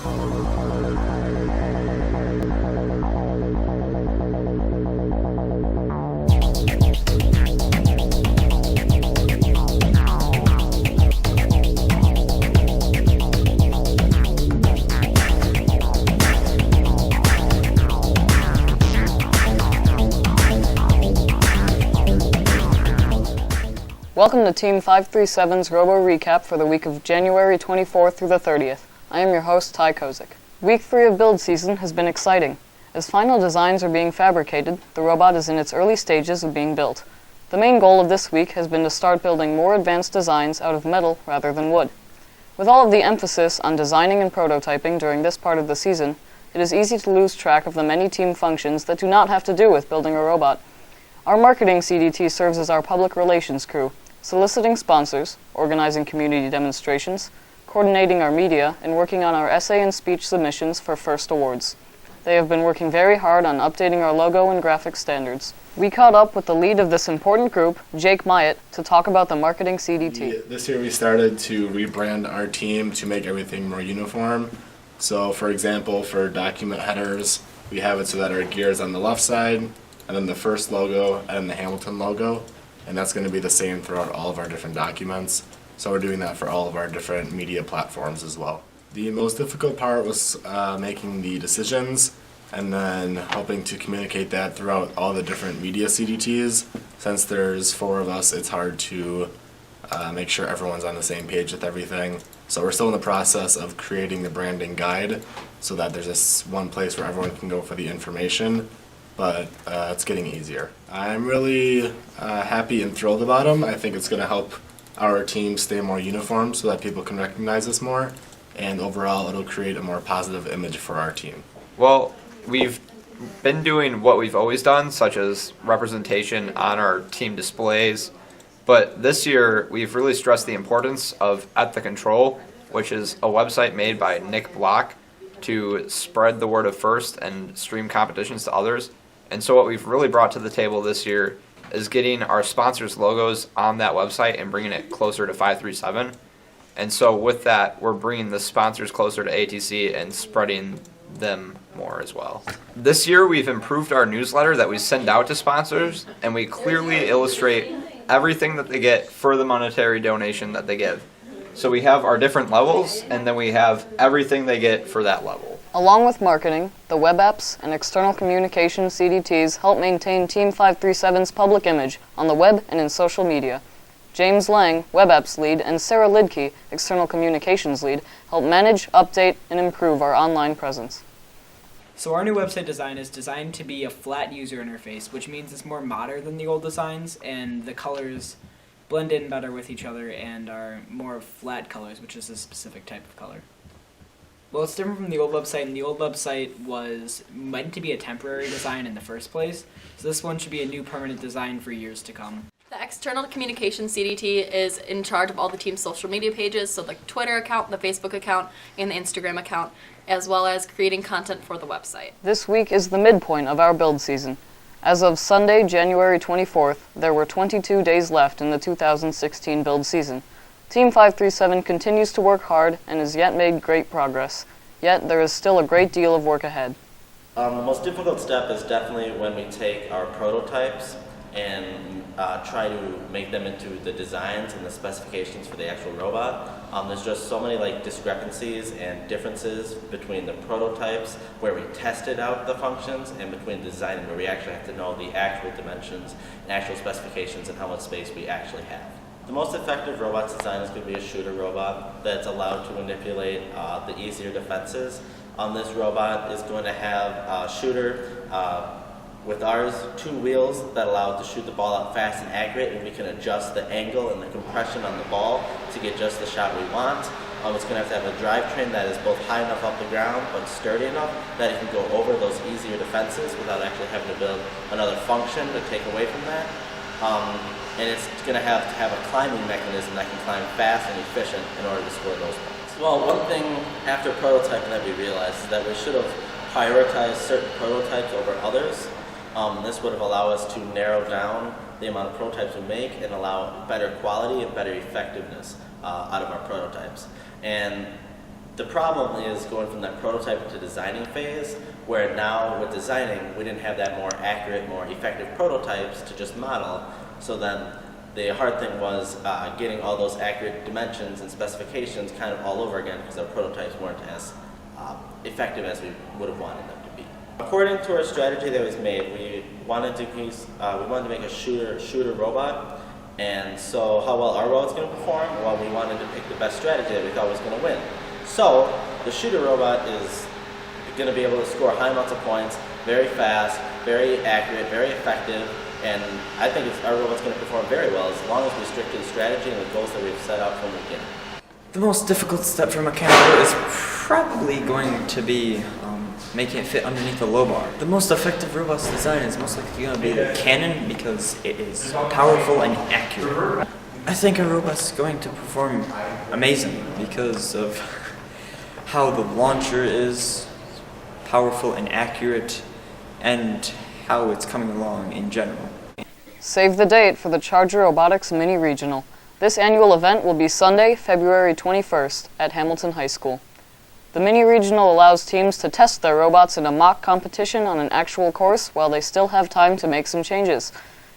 Welcome to Team 537's Robo Recap for the week of January 24th through the 30th. I am your host, Ty Kozik. Week 3 of build season has been exciting. As final designs are being fabricated, the robot is in its early stages of being built. The main goal of this week has been to start building more advanced designs out of metal rather than wood. With all of the emphasis on designing and prototyping during this part of the season, it is easy to lose track of the many team functions that do not have to do with building a robot. Our marketing CDT serves as our public relations crew, soliciting sponsors, organizing community demonstrations, coordinating our media, and working on our essay and speech submissions for first awards. They have been working very hard on updating our logo and graphic standards. We caught up with the lead of this important group, Jake Myatt, to talk about the marketing CDT. This year we started to rebrand our team to make everything more uniform. So for example, for document headers, we have it so that our gear is on the left side, and then the first logo, and the Hamilton logo. And that's going to be the same throughout all of our different documents. So we're doing that for all of our different media platforms as well. The most difficult part was making the decisions and then helping to communicate that throughout all the different media CDTs. Since there's 4 of us, it's hard to make sure everyone's on the same page with everything. So we're still in the process of creating the branding guide so that there's this one place where everyone can go for the information. But it's getting easier. I'm really happy and thrilled about them. I think it's going to help our team stay more uniform so that people can recognize us more, and overall it'll create a more positive image for our team. Well, we've been doing what we've always done, such as representation on our team displays, but this year we've really stressed the importance of At the Control, which is a website made by Nick Block to spread the word of FIRST and stream competitions to others. And so what we've really brought to the table this year is getting our sponsors' logos on that website and bringing it closer to 537. And so with that, we're bringing the sponsors closer to ATC and spreading them more as well. This year, we've improved our newsletter that we send out to sponsors, and we clearly illustrate everything that they get for the monetary donation that they give. So we have our different levels, and then we have everything they get for that level. Along with marketing, the web apps and external communication CDTs help maintain Team 537's public image on the web and in social media. James Lang, web apps lead, and Sarah Lidke, external communications lead, help manage, update, and improve our online presence. So our new website design is designed to be a flat user interface, which means it's more modern than the old designs, and the colors blend in better with each other and are more flat colors, which is a specific type of color. Well, it's different from the old website, and the old website was meant to be a temporary design in the first place, so this one should be a new permanent design for years to come. The external communication CDT is in charge of all the team's social media pages, so the Twitter account, the Facebook account, and the Instagram account, as well as creating content for the website. This week is the midpoint of our build season. As of Sunday, January 24th, there were 22 days left in the 2016 build season. Team 537 continues to work hard and has yet made great progress, yet there is still a great deal of work ahead. The most difficult step is definitely when we take our prototypes and try to make them into the designs and the specifications for the actual robot. There's just so many discrepancies and differences between the prototypes where we tested out the functions and between the design where we actually have to know the actual dimensions and actual specifications and how much space we actually have. The most effective robot design is going to be a shooter robot that's allowed to manipulate the easier defenses. This robot is going to have a shooter with ours 2 wheels that allow it to shoot the ball out fast and accurate, and we can adjust the angle and the compression on the ball to get just the shot we want. It's going to have a drivetrain that is both high enough off the ground but sturdy enough that it can go over those easier defenses without actually having to build another function to take away from that. And it's going to have a climbing mechanism that can climb fast and efficient in order to score those points. Well, one thing after prototyping that we realized is that we should have prioritized certain prototypes over others. This would have allowed us to narrow down the amount of prototypes we make and allow better quality and better effectiveness out of our prototypes. And The problem is going from that prototype to designing phase, where now with designing, we didn't have that more accurate, more effective prototypes to just model. So then the hard thing was getting all those accurate dimensions and specifications kind of all over again because our prototypes weren't as effective as we would have wanted them to be. According to our strategy that was made, we wanted to make a shooter robot. And so how well our robot's going to perform? Well, we wanted to pick the best strategy that we thought was going to win. So the shooter robot is going to be able to score high amounts of points, very fast, very accurate, very effective, and I think our robot's going to perform very well as long as we stick to the strategy and the goals that we've set out from the beginning. The most difficult step for mechanical is probably going to be making it fit underneath the low bar. The most effective robot's design is most likely going to be the cannon because it is powerful and accurate. I think our robot's going to perform amazing because of how the launcher is powerful and accurate and how it's coming along in general. Save the date for the Charger Robotics Mini-Regional. This annual event will be Sunday, February 21st at Hamilton High School. The Mini-Regional allows teams to test their robots in a mock competition on an actual course while they still have time to make some changes.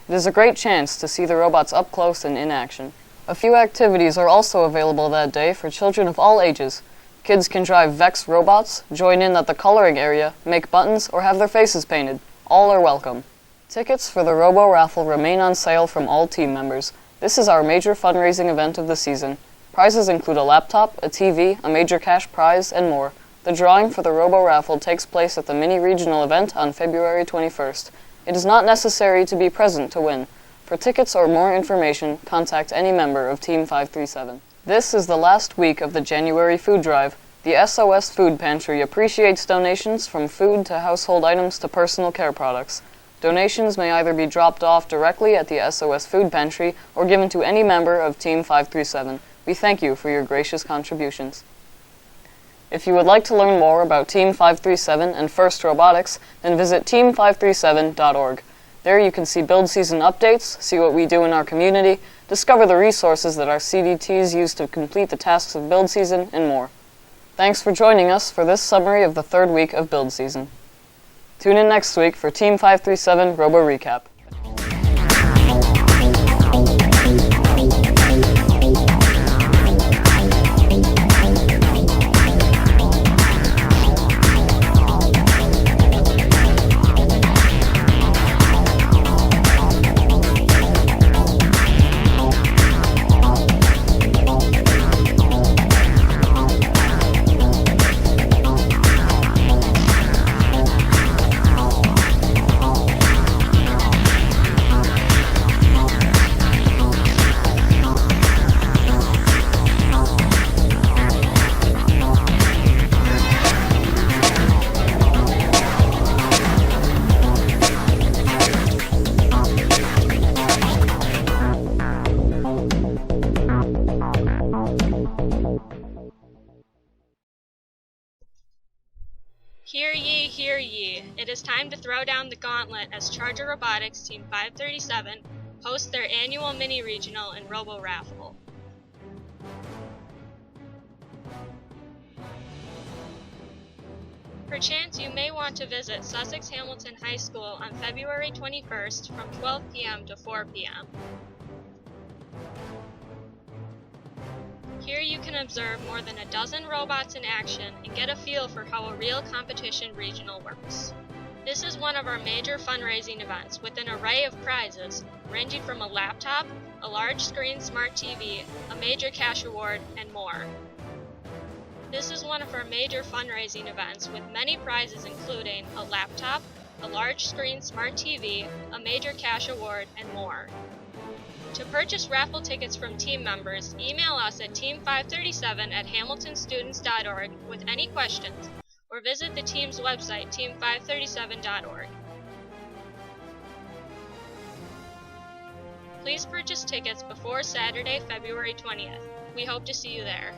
It is a great chance to see the robots up close and in action. A few activities are also available that day for children of all ages. Kids can drive Vex robots, join in at the coloring area, make buttons, or have their faces painted. All are welcome. Tickets for the Robo Raffle remain on sale from all team members. This is our major fundraising event of the season. Prizes include a laptop, a TV, a major cash prize, and more. The drawing for the Robo Raffle takes place at the Mini-Regional event on February 21st. It is not necessary to be present to win. For tickets or more information, contact any member of Team 537. This is the last week of the January food drive. The SOS Food Pantry appreciates donations from food to household items to personal care products. Donations may either be dropped off directly at the SOS Food Pantry or given to any member of Team 537. We thank you for your gracious contributions. If you would like to learn more about Team 537 and FIRST Robotics, then visit team537.org. There you can see build season updates, see what we do in our community, discover the resources that our CDTs use to complete the tasks of build season, and more. Thanks for joining us for this summary of the third week of build season. Tune in next week for Team 537 Robo Recap. Hear ye, hear ye. It is time to throw down the gauntlet as Charger Robotics Team 537 hosts their annual Mini-Regional and Robo Raffle. Perchance you may want to visit Sussex Hamilton High School on February 21st from 12 p.m. to 4 p.m. Here you can observe more than a dozen robots in action and get a feel for how a real competition regional works. This is one of our major fundraising events with an array of prizes, ranging from a laptop, a large screen smart TV, a major cash award, and more. This is one of our major fundraising events with many prizes including a laptop, a large screen smart TV, a major cash award, and more. To purchase raffle tickets from team members, email us at team537@hamiltonstudents.org with any questions, or visit the team's website, team537.org. Please purchase tickets before Saturday, February 20th. We hope to see you there.